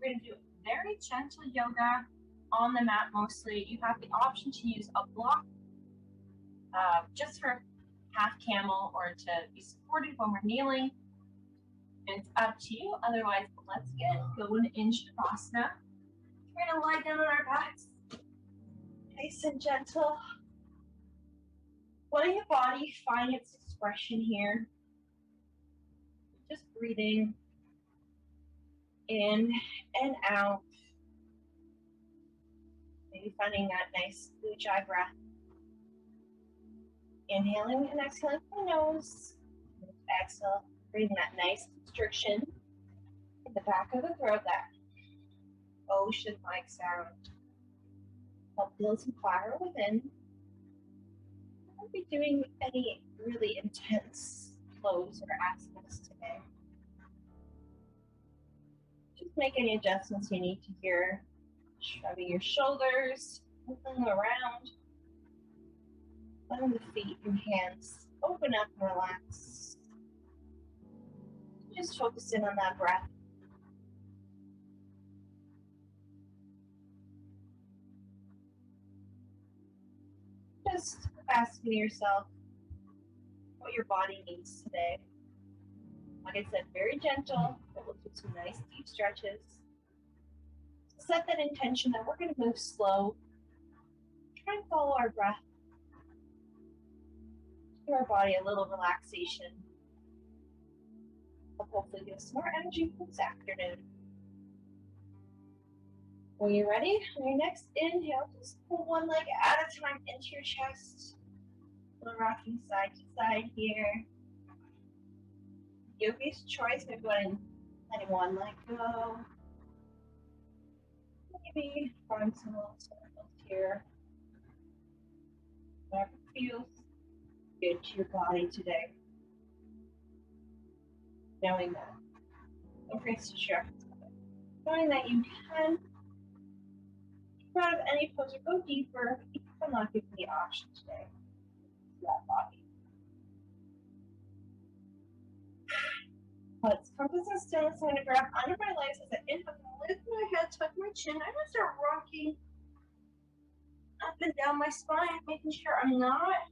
going to do very gentle yoga on the mat mostly. You have the option to use a block just for half camel or to be supported when we're kneeling. It's up to you. Otherwise, let's get going in Shavasana. We're going to lie down on our backs, nice and gentle. Letting the body find its expression here. Just breathing in and out. Maybe finding that nice ujjayi breath. Inhaling and exhaling from the nose. Exhale, breathing that nice constriction in the back of the throat, that ocean-like sound. Help build some fire within. I won't be doing any really intense flows or asanas today. Just make any adjustments you need to here. Shrugging your shoulders, moving them around. Letting the feet and hands open up and relax. Just focus in on that breath. Just asking yourself what your body needs today. Like I said, very gentle, but we'll do some nice deep stretches. Set that intention that we're going to move slow. Try and follow our breath. Give our body a little relaxation. We'll hopefully give us more energy for this afternoon. When you're ready, on your next inhale, just pull one leg at a time into your chest. Little rocking side to side here. Yogi's choice, maybe letting one leg go. Maybe drawing some little circles here. Whatever feels good to your body today. Knowing that. Don't forget to share. Knowing that you can get out of any pose or go deeper, you will not give the option today to that body. Let's come to some stillness. I'm going to grab under my legs as I inhale, lift my head, tuck my chin. I'm going to start rocking up and down my spine, making sure I'm not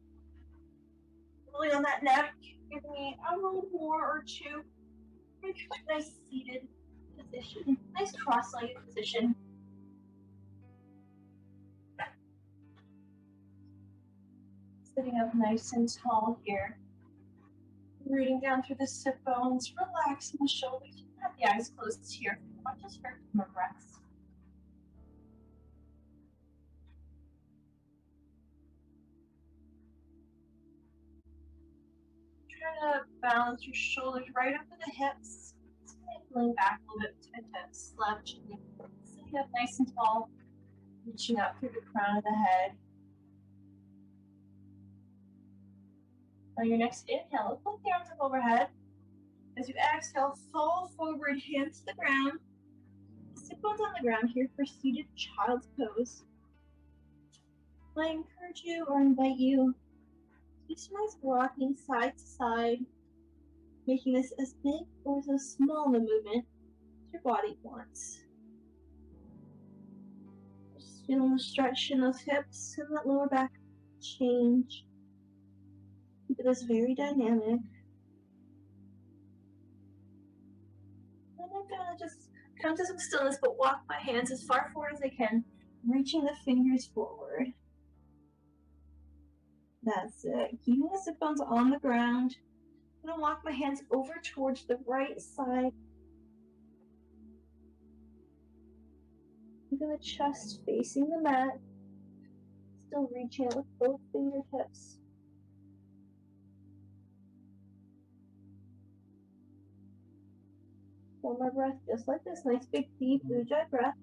really on that neck. Give me a roll more or two. Nice seated position, nice cross-legged position. Sitting up nice and tall here. Rooting down through the sit bones, relaxing the shoulders. You can have the eyes closed here. I'll just for more breaths. Try to balance your shoulders right over the hips. Lean back a little bit to slouch. Sitting up nice and tall, reaching up through the crown of the head. On your next inhale, lift the arms up overhead. As you exhale, fall forward, hands to the ground. Sit bones on the ground here for seated child's pose. I encourage you or invite you to do some nice rocking side to side, making this as big or as small of a movement as your body wants. Just feeling the stretch in those hips and that lower back change. Keep this very dynamic. And I'm gonna just come to some stillness, but walk my hands as far forward as I can, reaching the fingers forward. That's it. Keeping the sit bones on the ground. I'm gonna walk my hands over towards the right side. Keeping the chest facing the mat. Still reaching out with both fingertips. Hold my breath just like this. Nice big deep ujjayi breath.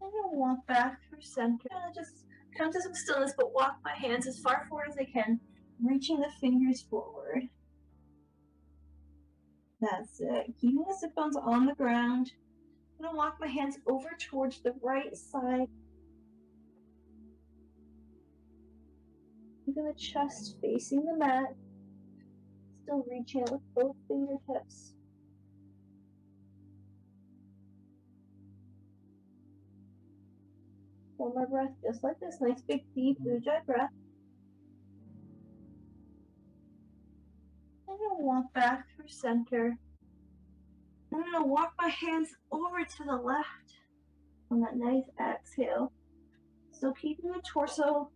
I'm gonna walk back through center. I'm gonna just come to some stillness, but walk my hands as far forward as I can, reaching the fingers forward. That's it. Keeping the sit bones on the ground. I'm gonna walk my hands over towards the right side. Keeping the chest facing the mat. Still reaching out with both fingertips. One more breath, just like this. Nice big deep Ujjayi breath. I'm gonna walk back through center. I'm gonna walk my hands over to the left on that nice exhale. Still keeping the torso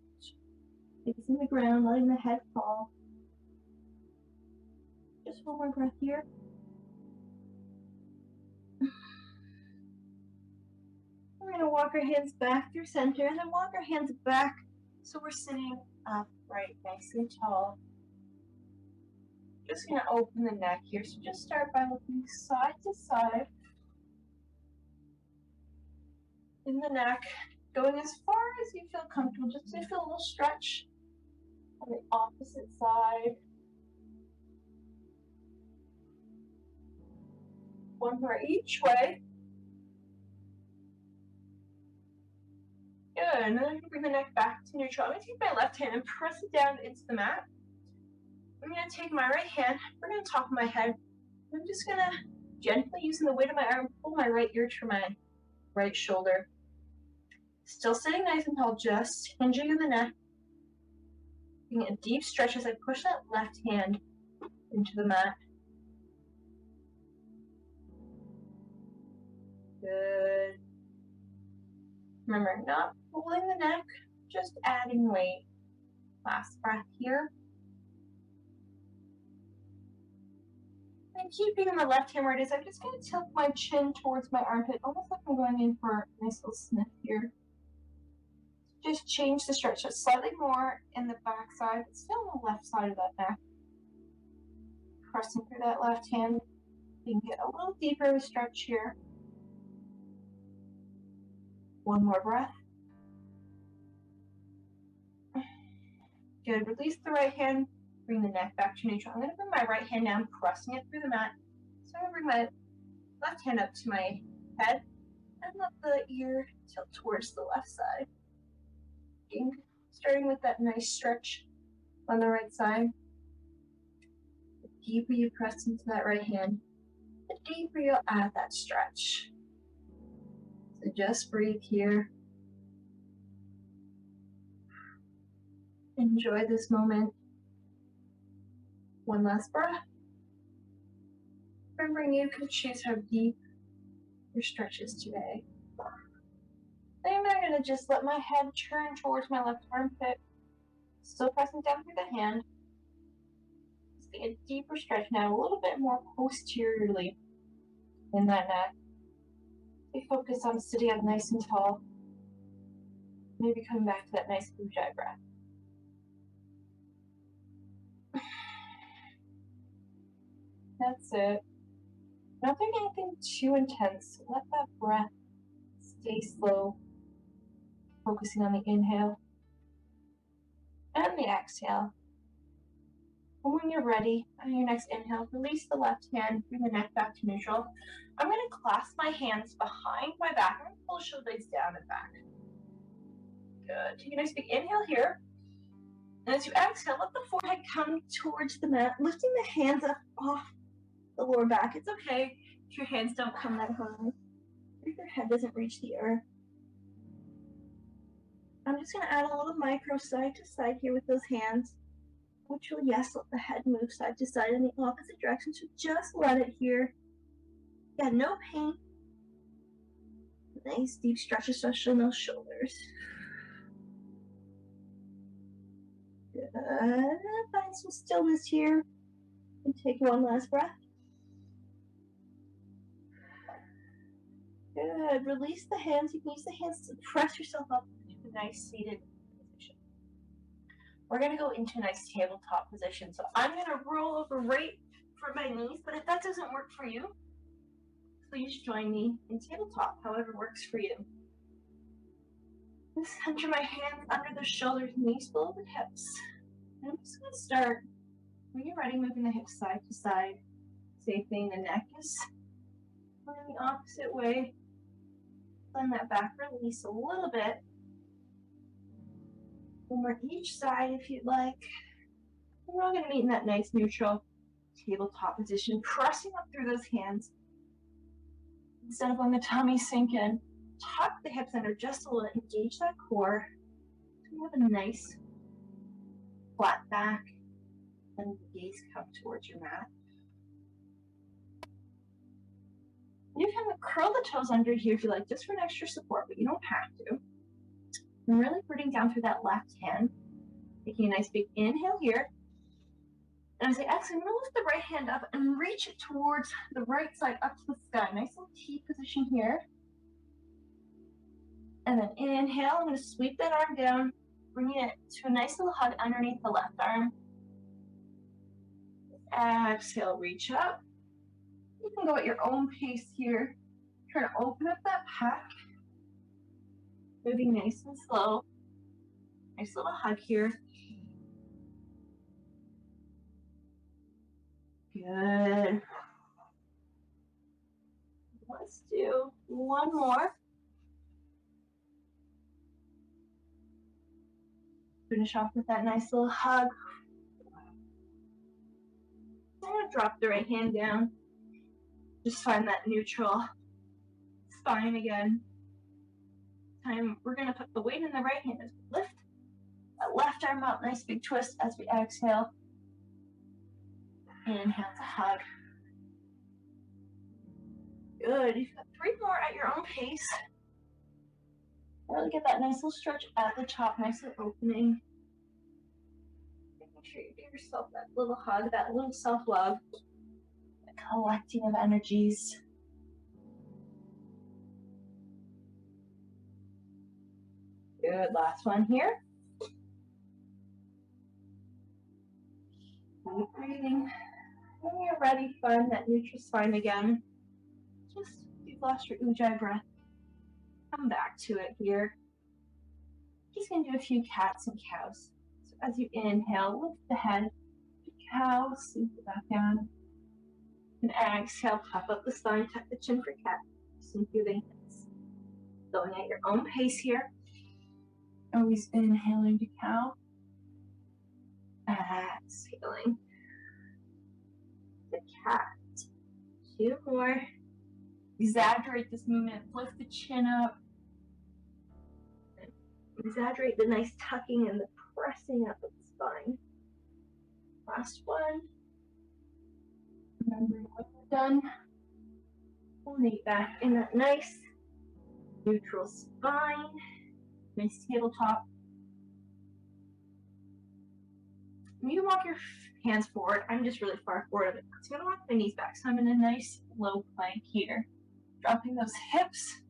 facing the ground, letting the head fall. Just one more breath here. We're gonna walk our hands back through center and then walk our hands back so we're sitting upright, nice and tall. Just gonna open the neck here. So just start by looking side to side in the neck, going as far as you feel comfortable, just to feel a little stretch on the opposite side. One more each way. Good, and then I'm gonna bring the neck back to neutral. I'm gonna take my left hand and press it down into the mat. I'm gonna take my right hand, bring it on top of my head. I'm just gonna gently, using the weight of my arm, pull my right ear to my right shoulder. Still sitting nice and tall, just hinging in the neck. Taking a deep stretch as I push that left hand into the mat. Good. Remember, not pulling the neck, just adding weight. Last breath here. And keeping the left hand where it is, I'm just going to tilt my chin towards my armpit, almost like I'm going in for a nice little sniff here. Just change the stretch, so slightly more in the back side, but still on the left side of that neck. Pressing through that left hand, you can get a little deeper of a stretch here. One more breath. Good, release the right hand, bring the neck back to neutral. I'm going to bring my right hand down, pressing it through the mat. So I'm going to bring my left hand up to my head and let the ear tilt towards the left side. Starting with that nice stretch on the right side. The deeper you press into that right hand, the deeper you'll add that stretch. So just breathe here. Enjoy this moment. One last breath. Remembering you can choose how deep your stretch is today. Then I'm going to just let my head turn towards my left armpit, still pressing down through the hand. Just get a deeper stretch now, a little bit more posteriorly in that neck. We focus on sitting up nice and tall. Maybe coming back to that nice Ujjayi breath. That's it. Not doing anything too intense. Let that breath stay slow. Focusing on the inhale and the exhale. And when you're ready, on your next inhale, release the left hand, bring the neck back to neutral. I'm going to clasp my hands behind my back. I'm going to pull the shoulder blades down and back. Good. Take a nice big inhale here. And as you exhale, let the forehead come towards the mat, lifting the hands up off the lower back. It's okay if your hands don't come that high, if your head doesn't reach the earth. I'm just going to add a little micro side to side here with those hands, which will, yes, let the head move side to side in the opposite direction. So just let it here. Yeah, no pain. Nice deep stretch, especially in those shoulders. Good. Find some stillness here. And take one last breath. Good. Release the hands. You can use the hands to press yourself up into a nice seated position. We're going to go into a nice tabletop position. So I'm going to roll over right for my knees, but if that doesn't work for you, please join me in tabletop, however works for you. Just center my hands under the shoulders, knees below the hips. And I'm just going to start, when you're ready, moving the hips side to side. Same thing, the neck is going the opposite way. Let that back release a little bit. One more each side if you'd like. And we're all going to meet in that nice neutral tabletop position, pressing up through those hands instead of letting the tummy sink in. tuck the hips under just a little, engage that core. So you have a nice flat back and gaze come towards your mat. You can curl the toes under here if you like, just for an extra support, but you don't have to. And really rooting down through that left hand, taking a nice big inhale here. And as I exhale, I'm going to lift the right hand up and reach it towards the right side up to the sky. Nice little T position here. And then inhale, I'm going to sweep that arm down, bringing it to a nice little hug underneath the left arm. Exhale, reach up. You can go at your own pace here. Try to open up that pec. Moving nice and slow. Nice little hug here. Good. Let's do one more. Finish off with that nice little hug. I'm going to drop the right hand down. Just find that neutral spine again. We're going to put the weight in the right hand as we lift that left arm out. Nice big twist as we exhale. Inhale to hug. Good. You've got 3 more at your own pace. Really get that nice little stretch at the top, nice little opening. Making sure you give yourself that little hug, that little self-love, that collecting of energies. Good, last one here. Keep breathing. When you're ready, find that neutral spine again. Just, if you've lost your ujjayi breath, come back to it here. Just gonna do a few cats and cows. So as you inhale, lift the head, cow, sink it back down. And exhale, puff up the spine, tuck the chin for cat, sink through the hands. Going at your own pace here. Always inhaling to cow. Exhaling the cat. 2 more. Exaggerate this movement, lift the chin up. Exaggerate the nice tucking and the pressing up of the spine. Last one. Remembering when we're done, pulling it back in that nice neutral spine. Nice tabletop. You can walk your hands forward. I'm just really far forward of it. So I'm going to walk my knees back. So I'm in a nice low plank here. Dropping those hips,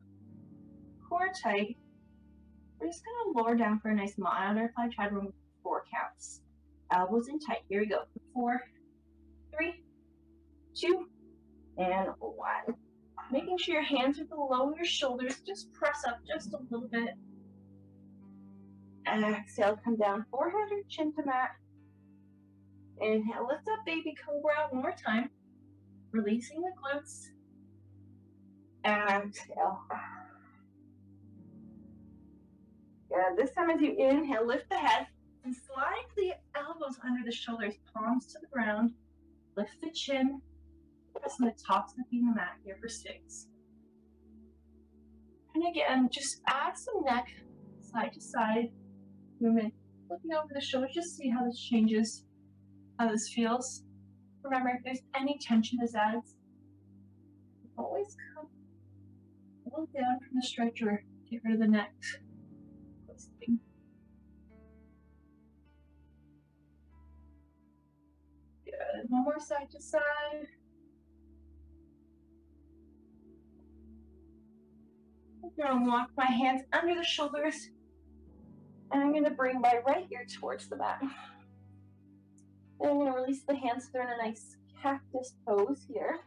core tight. We're just going to lower down for a nice butterfly. Try to remove 4 counts. Elbows in tight. Here we go. 4, 3, 2, and 1. Making sure your hands are below your shoulders. Just press up just a little bit. And exhale, come down, forehead or chin to mat. Inhale, lift up, baby cobra. One more time. Releasing the glutes. Exhale. Good. This time as you inhale, lift the head and slide the elbows under the shoulders, palms to the ground. Lift the chin. Pressing the tops of the mat here for 6. And again, just add some neck, side to side movement. Looking over the shoulder, just see how this changes, how this feels. Remember, if there's any tension this adds, always come a little down from the stretcher. Get rid of the neck twisting. Good. One more side to side. I'm going to walk my hands under the shoulders. And I'm going to bring my right ear towards the mat. And I'm going to release the hands so they're in a nice cactus pose here.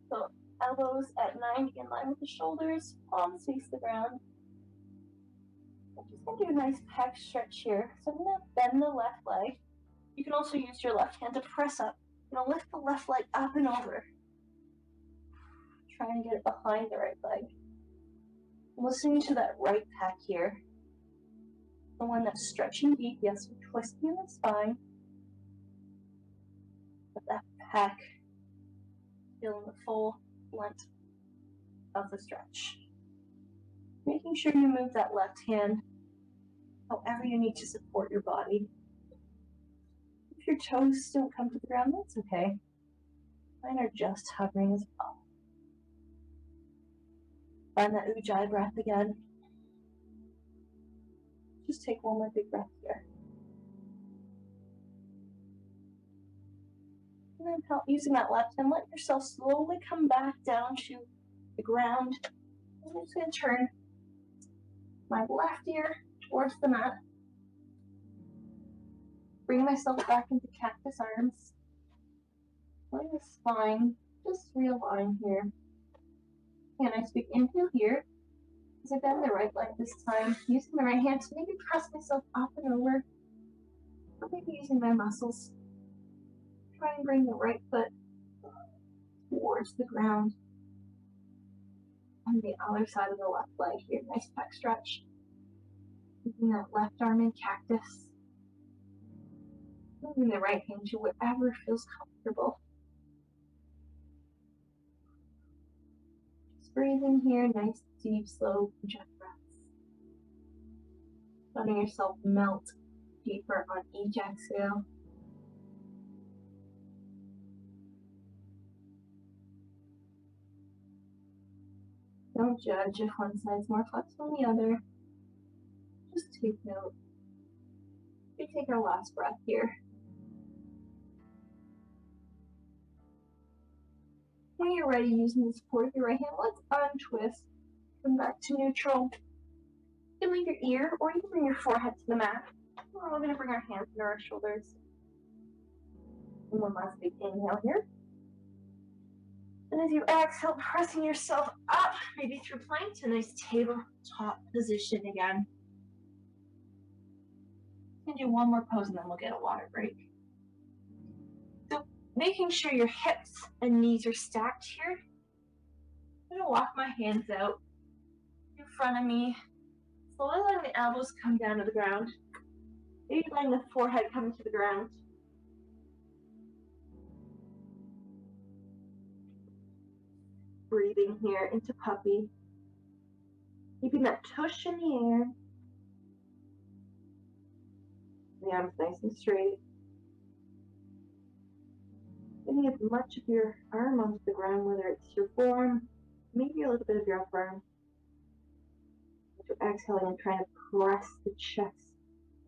So elbows at 90 in line with the shoulders, palms face the ground. I'm just going to do a nice pec stretch here. So I'm going to bend the left leg. You can also use your left hand to press up. I'm going to lift the left leg up and over. Try and get it behind the right leg. Listening to that right pec here. The one that's stretching deep, yes, we're twisting in the spine. But that pec, feeling the full length of the stretch. Making sure you move that left hand however you need to support your body. If your toes don't come to the ground, that's okay. Mine are just hovering as well. Find that Ujjayi breath again. Just take one more big breath here. And then using that left hand, let yourself slowly come back down to the ground. I'm just going to turn my left ear towards the mat. Bring myself back into cactus arms. Let the spine just realign here. And I speak inhale here. As I bend the right leg this time, using the right hand to maybe press myself up and over. Or maybe using my muscles. Try and bring the right foot towards the ground. On the other side of the left leg here, nice pec stretch. Using that left arm in cactus. Moving the right hand to wherever feels comfortable. Just breathing here, nice, deep, slow, jet breaths. Letting yourself melt deeper on each exhale. Don't judge if one side's more flexible than the other. Just take note. We take our last breath here. When you're ready, using the support of your right hand, let's untwist. Come back to neutral. You can leave your ear, or you can bring your forehead to the mat. We're all going to bring our hands under our shoulders. And one last big inhale here. And as you exhale, pressing yourself up, maybe through plank to a nice tabletop position again. And do one more pose and then we'll get a water break. So making sure your hips and knees are stacked here. I'm gonna walk my hands out in front of me. Slowly letting the elbows come down to the ground. Maybe letting the forehead come to the ground. Breathing here into puppy. Keeping that tush in the air. The arms nice and straight. Getting as much of your arm onto the ground, whether it's your forearm, maybe a little bit of your upper arm. As you're exhaling and trying to press the chest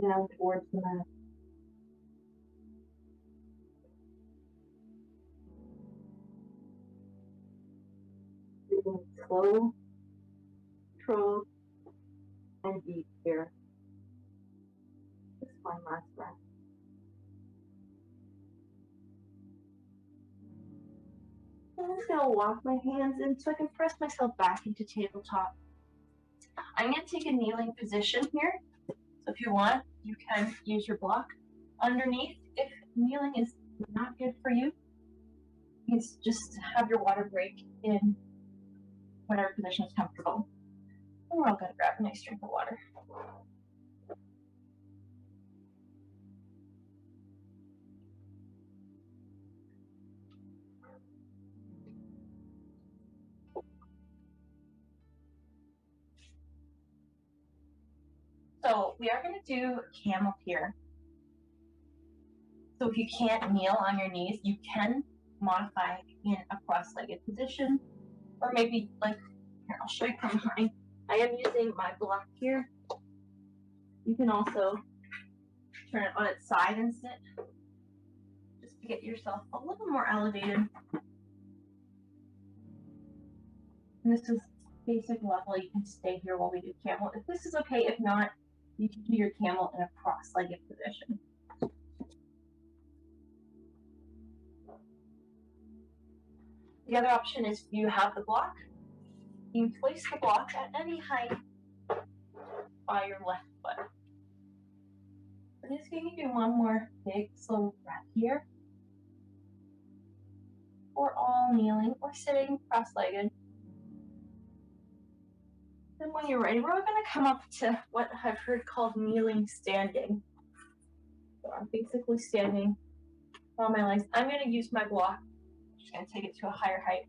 down towards the mat. Breathing slow, controlled, and deep here. Just one last breath. I'm just going to walk my hands in so I can press myself back into tabletop. I'm going to take a kneeling position here. So if you want, you can use your block underneath. If kneeling is not good for you, you can just have your water break in whatever position is comfortable. And we're all going to grab a nice drink of water. So we are going to do camel here. So if you can't kneel on your knees, you can modify in a cross-legged position, or maybe like, here, I'll show you from behind. I am using my block here. You can also turn it on its side and sit, just to get yourself a little more elevated. And this is basic level. You can stay here while we do camel. If this is okay, if not, you can do your camel in a cross-legged position. The other option is if you have the block, you can place the block at any height by your left foot. I'm just going to do one more big, slow breath here. We're all kneeling or sitting cross-legged. Then when you're ready, we're going to come up to what I've heard called kneeling standing. So I'm basically standing on my legs. I'm going to use my block. I'm just going to take it to a higher height.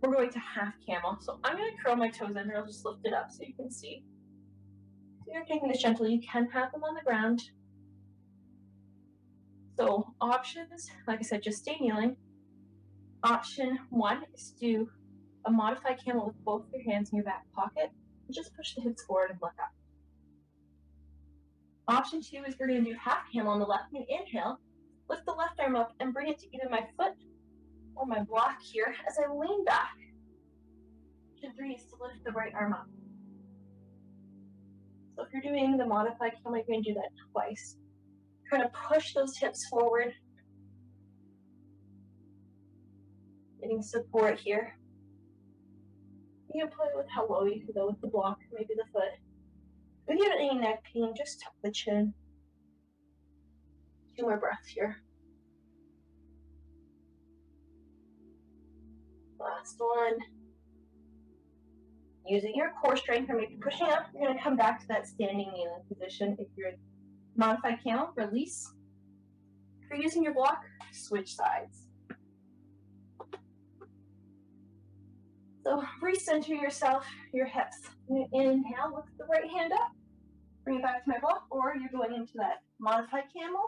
we're going to half camel. So I'm going to curl my toes under. I'll just lift it up so you can see. So you're taking this gently. You can have them on the ground. So options, like I said, just stay kneeling. Option 1 is to do a modified camel with both your hands in your back pocket. And just push the hips forward and look up. Option 2 is we're going to do half camel on the left. And inhale, lift the left arm up and bring it to either my foot or my block here as I lean back. Option 3 is to lift the right arm up. So if you're doing the modified camel, you're going to do that twice. You're going to push those hips forward. Getting support here. You can play with how low you can go with the block, maybe the foot. If you have any neck pain, just tuck the chin. 2 more breaths here. Last one. Using your core strength or maybe pushing up, you're going to come back to that standing kneeling position. If you're modified camel, release. If you're using your block, switch sides. So recenter yourself, your hips. Inhale, lift the right hand up. Bring it back to my block, or you're going into that modified camel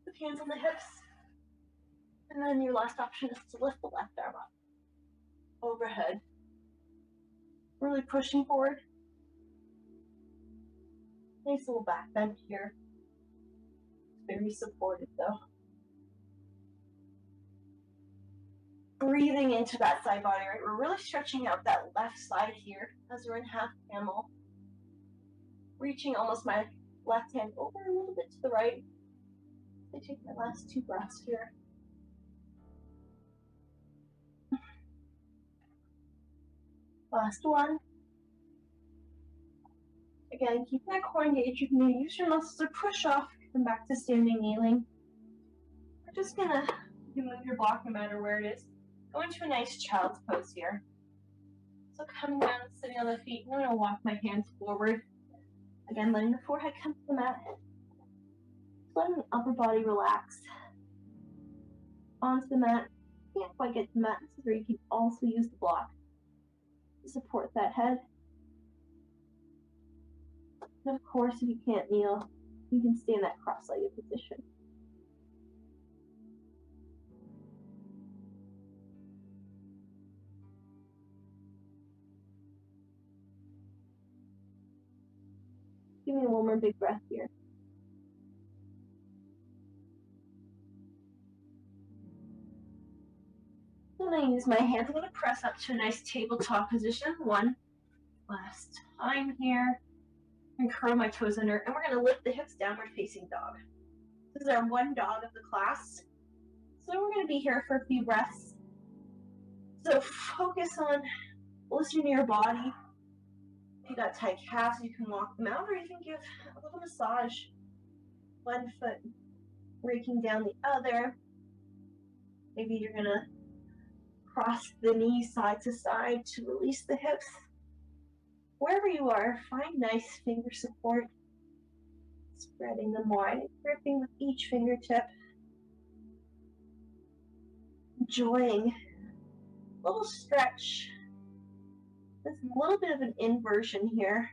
with hands on the hips. And then your last option is to lift the left arm up. Overhead. Really pushing forward. Nice little back bend here. Very supported though. Breathing into that side body, right? We're really stretching out that left side here as we're in half camel. Reaching almost my left hand over a little bit to the right. I take my last 2 breaths here. Last one. Again, keep that core engaged. You can use your muscles to push off and back to standing kneeling. We're just gonna, you can move your block no matter where it is. Go into a nice child's pose here. So coming down, sitting on the feet, I'm gonna walk my hands forward. Again, letting the forehead come to the mat. Letting the upper body relax. Onto the mat. Can't quite get to the mat. This is where you can also use the block to support that head. And of course, if you can't kneel, you can stay in that cross-legged position. Give me one more big breath here. I'm going to use my hands. I'm going to press up to a nice tabletop position. One last time here. And curl my toes under. And we're going to lift the hips, downward facing dog. This is our 1 dog of the class. So we're going to be here for a few breaths. So focus on listening to your body. If you got tight calves, you can walk them out, or you can give a little massage. 1 foot raking down the other. Maybe you're going to cross the knees side to side to release the hips. Wherever you are, find nice finger support. Spreading them wide, gripping with each fingertip. Enjoying a little stretch. There's a little bit of an inversion here.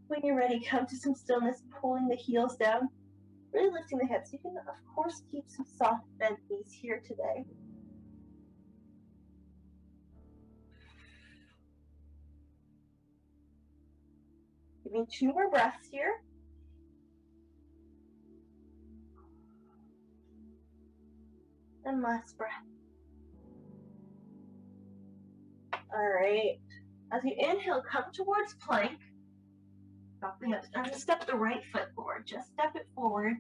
When you're ready, come to some stillness, pulling the heels down, really lifting the hips. You can, of course, keep some soft bent knees here today. Give me 2 more breaths here. And last breath. All right. As you inhale, come towards plank. Drop the hips. I'm going to step the right foot forward. Just step it forward.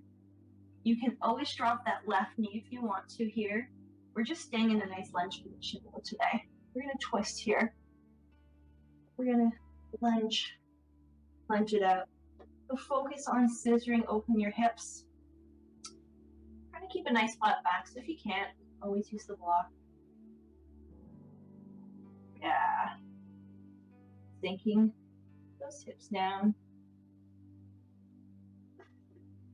You can always drop that left knee if you want to here. We're just staying in a nice lunge position today. We're going to twist here. We're going to lunge it out. So focus on scissoring open your hips. Try to keep a nice flat back, so if you can't, always use the block. Yeah. Sinking those hips down.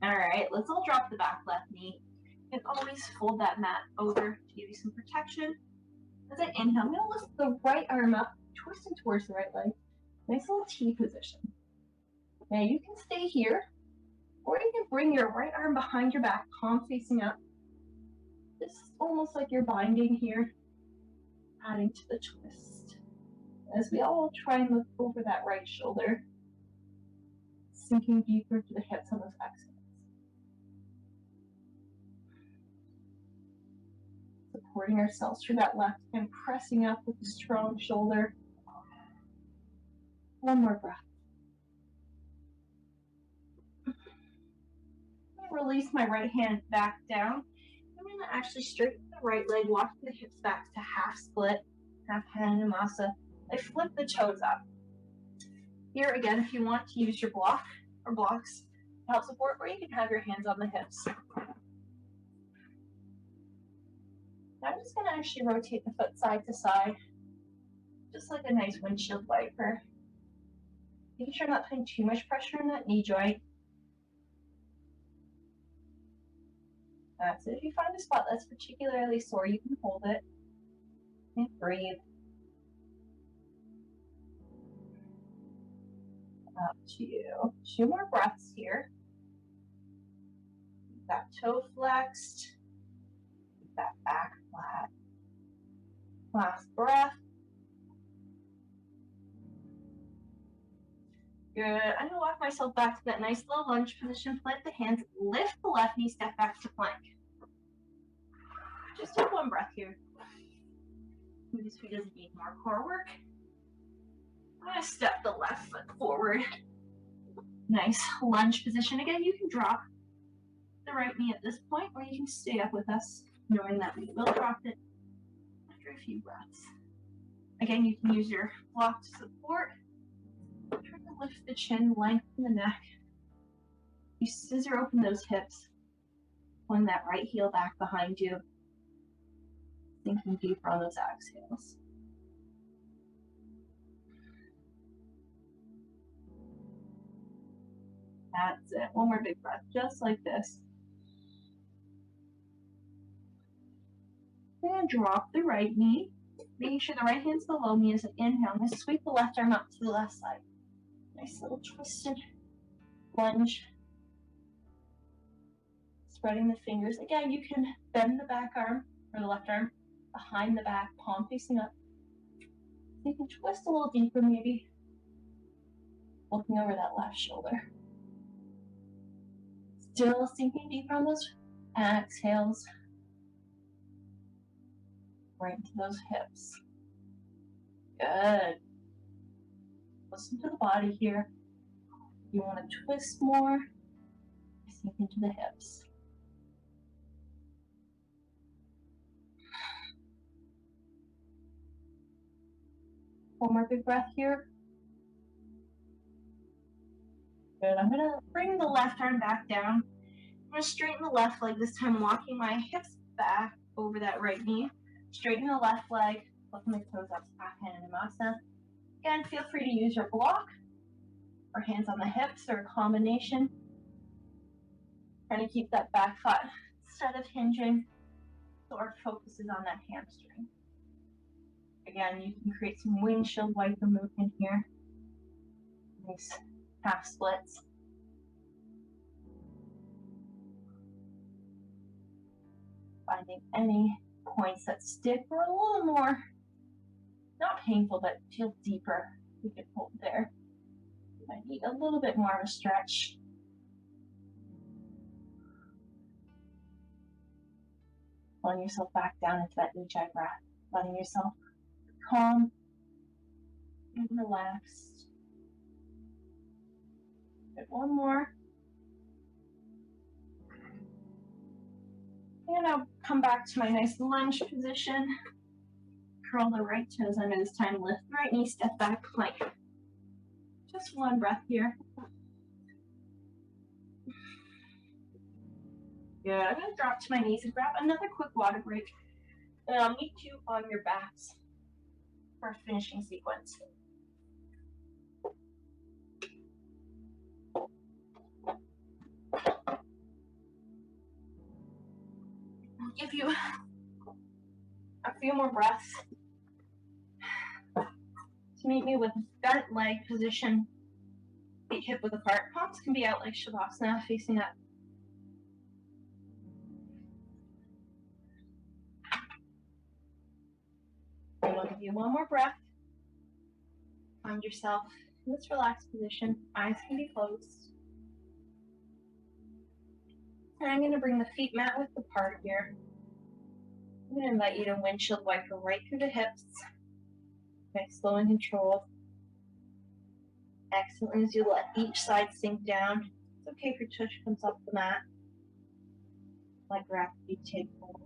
All right, let's all drop the back left knee. You can always fold that mat over to give you some protection. As I inhale, I'm going to lift the right arm up, twisting towards the right leg. Nice little T position. Now you can stay here, or you can bring your right arm behind your back, palm facing up. This is almost like you're binding here, adding to the twist. As we all try and look over that right shoulder, sinking deeper to the hips on those exhales. Supporting ourselves through that left and pressing up with a strong shoulder. One more breath. Release my right hand back down. I'm going to actually straighten the right leg, walk the hips back to half split, half Hananamasa. I flip the toes up. Here again, if you want to use your block or blocks to help support, or you can have your hands on the hips. I'm just going to actually rotate the foot side to side, just like a nice windshield wiper. Making sure I'm not putting too much pressure on that knee joint. That's it. If you find a spot that's particularly sore, you can hold it and breathe. Up to you. 2 more breaths here. Keep that toe flexed. Keep that back flat. Last breath. Good. I'm going to walk myself back to that nice little lunge position. Plant the hands, lift the left knee, step back to plank. Just take 1 breath here. This feet doesn't need more core work. I'm going to step the left foot forward. Nice lunge position. Again, you can drop the right knee at this point, or you can stay up with us, knowing that we will drop it after a few breaths. Again, you can use your block to support. Try to lift the chin, lengthen the neck. You scissor open those hips. Pulling that right heel back behind you. Sinking deeper on those exhales. That's it. 1 more big breath, just like this. And drop the right knee. Making sure the right hand's below me as I inhale. I'm going to sweep the left arm up to the left side. Nice little twisted lunge. Spreading the fingers. Again, you can bend the back arm, or the left arm, behind the back, palm facing up. You can twist a little deeper maybe. Looking over that left shoulder. Still sinking deeper on those exhales. Right into those hips. Good. Listen to the body here. You want to twist more. Sink into the hips. One more big breath here. Good. I'm going to bring the left arm back down. I'm going to straighten the left leg this time, walking my hips back over that right knee. Straighten the left leg, lifting the toes up, half Hananamasa. Again, feel free to use your block or hands on the hips or a combination. Trying to keep that back foot instead of hinging, so our focus is on that hamstring. Again, you can create some windshield wiper movement here. Nice half splits. Finding any points that stick or a little more, not painful, but feel deeper. We can hold there. You might need a little bit more of a stretch. Pulling yourself back down into that ujjayi breath, letting yourself calm and relaxed. Good. 1 more. And I'll come back to my nice lunge position. Curl the right toes under this time. Lift the right knee, step back, plank. Just 1 breath here. Good. I'm going to drop to my knees and grab another quick water break. And I'll meet you on your backs for our finishing sequence. I'll give you A few more breaths. To meet me with bent leg position, feet hip width apart. Palms can be out like Shavasana, facing up. I'll give you one more breath. Find yourself in this relaxed position. Eyes can be closed. And I'm going to bring the feet mat width apart here. I'm going to invite you to windshield wiper right through the hips. Nice, slow and controlled. Excellent as you let each side sink down. It's okay if your tush comes off the mat. Let gravity take hold.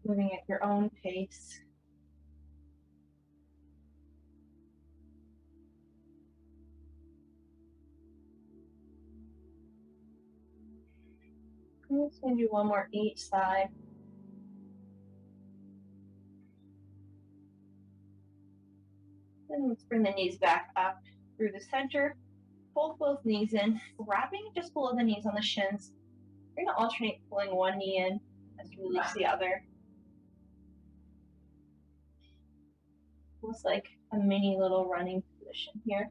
Moving at your own pace. I'm just going to do one more each side. And let's bring the knees back up through the center. Fold both knees in, wrapping just below the knees on the shins. You're going to alternate pulling one knee in as you release the other. Looks like a mini little running position here.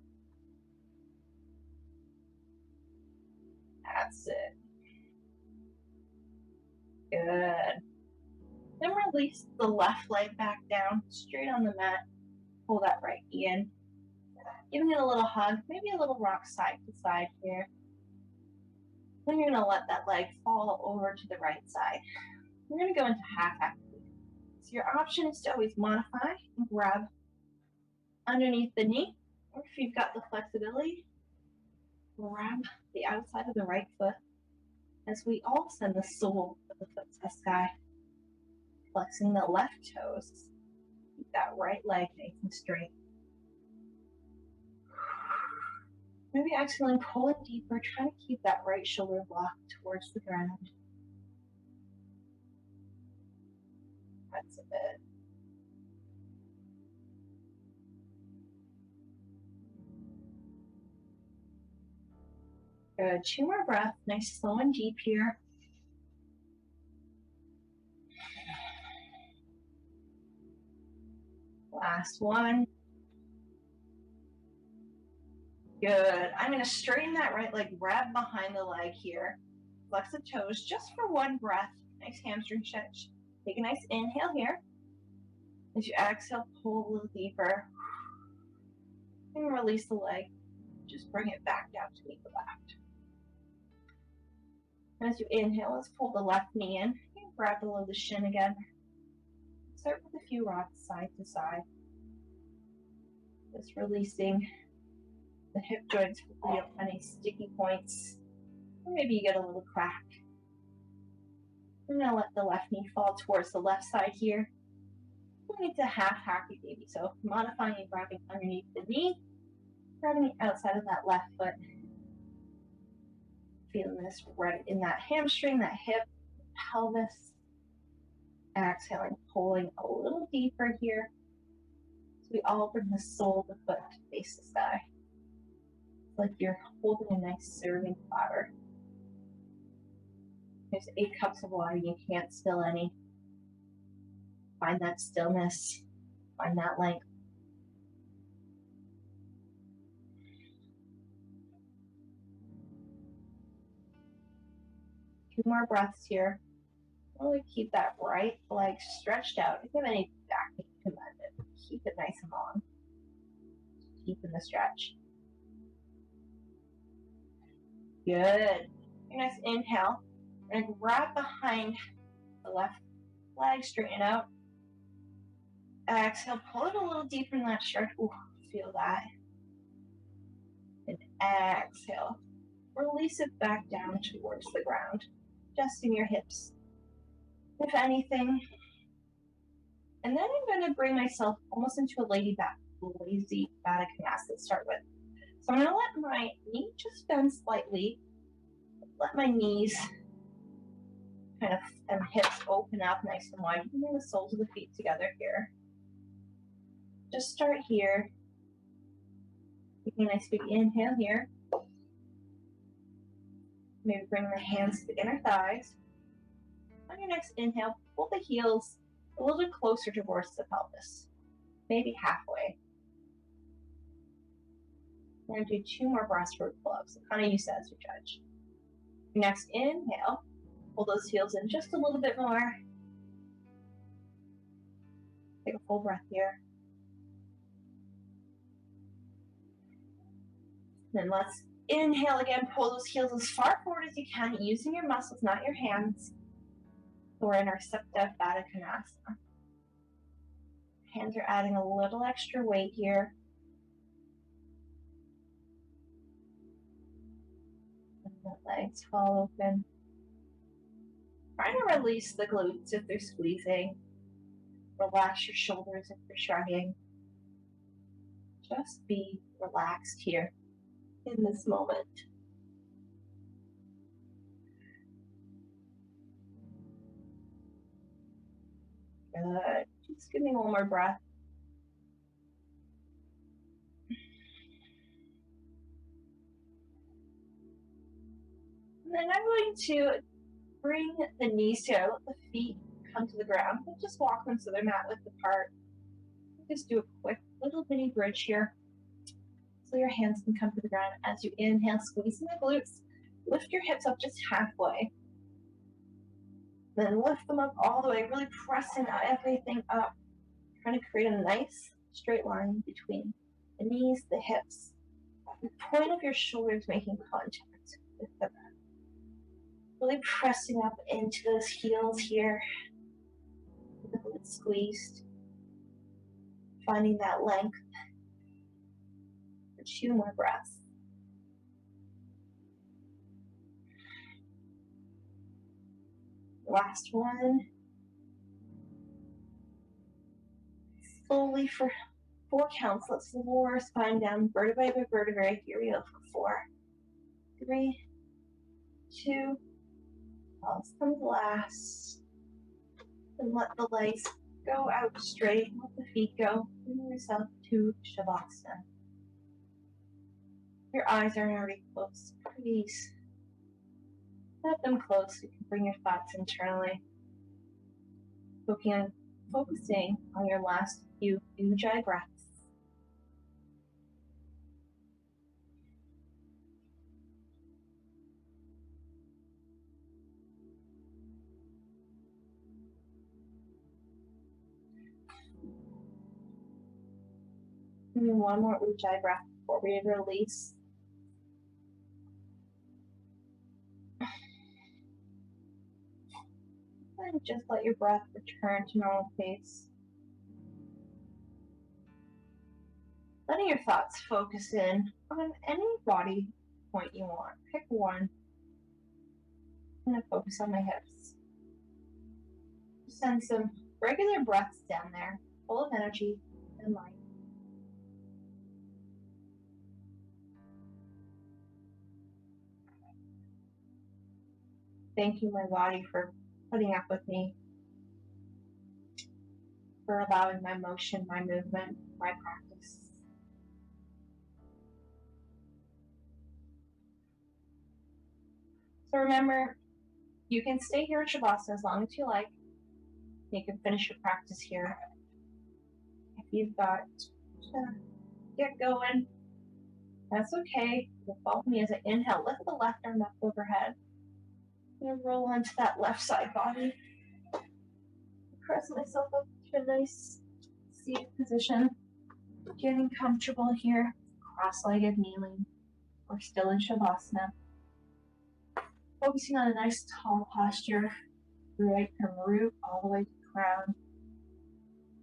That's it. Good. Then release the left leg back down, straight on the mat. Pull that right knee in. Giving it a little hug, maybe a little rock side to side here. Then you're going to let that leg fall over to the right side. We're going to go into half active. So your option is to always modify and grab underneath the knee, or if you've got the flexibility, grab the outside of the right foot as we all send the sole of the foot to the sky, flexing the left toes. Keep that right leg nice and straight. Maybe exhaling, pulling deeper, trying to keep that right shoulder locked towards the ground. That's it. Good. 2 more breaths. Nice, slow and deep here. Last one. Good. I'm going to straighten that right leg, grab behind the leg here. Flex the toes just for one breath. Nice hamstring stretch. Take a nice inhale here. As you exhale, pull a little deeper. And release the leg. Just bring it back down to meet the left. As you inhale, let's pull the left knee in. And grab below the shin again. Start with a few rocks side to side. Just releasing the hip joints for you, any sticky points. Or maybe you get a little crack. I'm going to let the left knee fall towards the left side here. Going into half happy baby. So modifying and grabbing underneath the knee, grabbing the outside of that left foot. Feeling this right in that hamstring, that hip, pelvis. Exhaling, pulling a little deeper here. So we all bring the sole of the foot to face the sky. It's like you're holding a nice serving platter. There's 8 cups of water, you can't spill any. Find that stillness, find that length. Two more breaths here. Really keep that right leg stretched out. If you have any back pain, you can bend it. Keep it nice and long. Keep in the stretch. Good. Your next inhale. We're going to grab behind the left leg, straighten out. Exhale, pull it a little deeper in that stretch. Ooh, feel that. And exhale. Release it back down towards the ground. Adjusting your hips, if anything. And then I'm going to bring myself almost into a lazy back vinyasa to start with. So I'm going to let my knee just bend slightly. Let my knees kind of and hips open up nice and wide. Bring the soles of the feet together here. Just start here. Taking a nice big inhale here. Maybe bring the hands to the inner thighs. On your next inhale, pull the heels a little bit closer towards the pelvis, maybe halfway. We're going to do 2 more breaststroke pull-ups. So kind of use that as your judge. Next inhale, pull those heels in just a little bit more. Take a full breath here. Then let's inhale again, pull those heels as far forward as you can, using your muscles, not your hands. So we're in our Supta Baddha Konasana. Hands are adding a little extra weight here. And the legs fall open. Try to release the glutes if they're squeezing. Relax your shoulders if you're shrugging. Just be relaxed here in this moment. Good. Just give me one more breath. And then I'm going to bring the knees together, let the feet come to the ground. We'll just walk them so they're not width apart. Just do a quick little mini bridge here. So your hands can come to the ground as you inhale, squeezing the glutes. Lift your hips up just halfway. Then lift them up all the way, really pressing everything up. Trying to create a nice straight line between the knees, the hips. The point of your shoulders making contact with the ground. Really pressing up into those heels here. The glutes squeezed. Finding that length. For 2 more breaths. Last one. Slowly for 4 counts. Let's lower our spine down vertebrae by vertebrae. Here we go for 4, 3, 2. Let's come last. And let the legs go out straight. Let the feet go. Bring yourself to Shavasana. Your eyes aren't already closed. Please let them close so you can bring your thoughts internally. Focusing on your last few Ujjayi breaths. And one more Ujjayi breath before we release. And just let your breath return to normal pace. Letting your thoughts focus in on any body point you want. Pick one. I'm going to focus on my hips. Send some regular breaths down there, full of energy and light. Thank you, my body, for putting up with me, for allowing my motion, my movement, my practice. So remember, you can stay here at Shavasana as long as you like. You can finish your practice here. If you've got to get going, that's okay. You'll follow me as I inhale. Lift the left arm up overhead. I'm going to roll onto that left side body. Press myself up to a nice seated position. Getting comfortable here. Cross-legged kneeling. We're still in Shavasana. Focusing on a nice tall posture. Right from root all the way to the crown.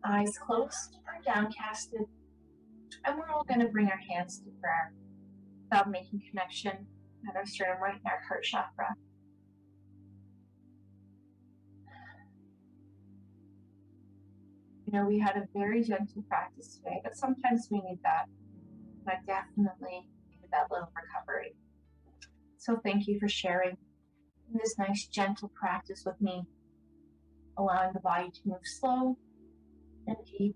Eyes closed or downcasted. And we're all going to bring our hands to prayer without making connection at our sternum, right in our heart chakra. You know, we had a very gentle practice today, but sometimes we need that. And I definitely needed that little recovery. So thank you for sharing this nice gentle practice with me, allowing the body to move slow and deep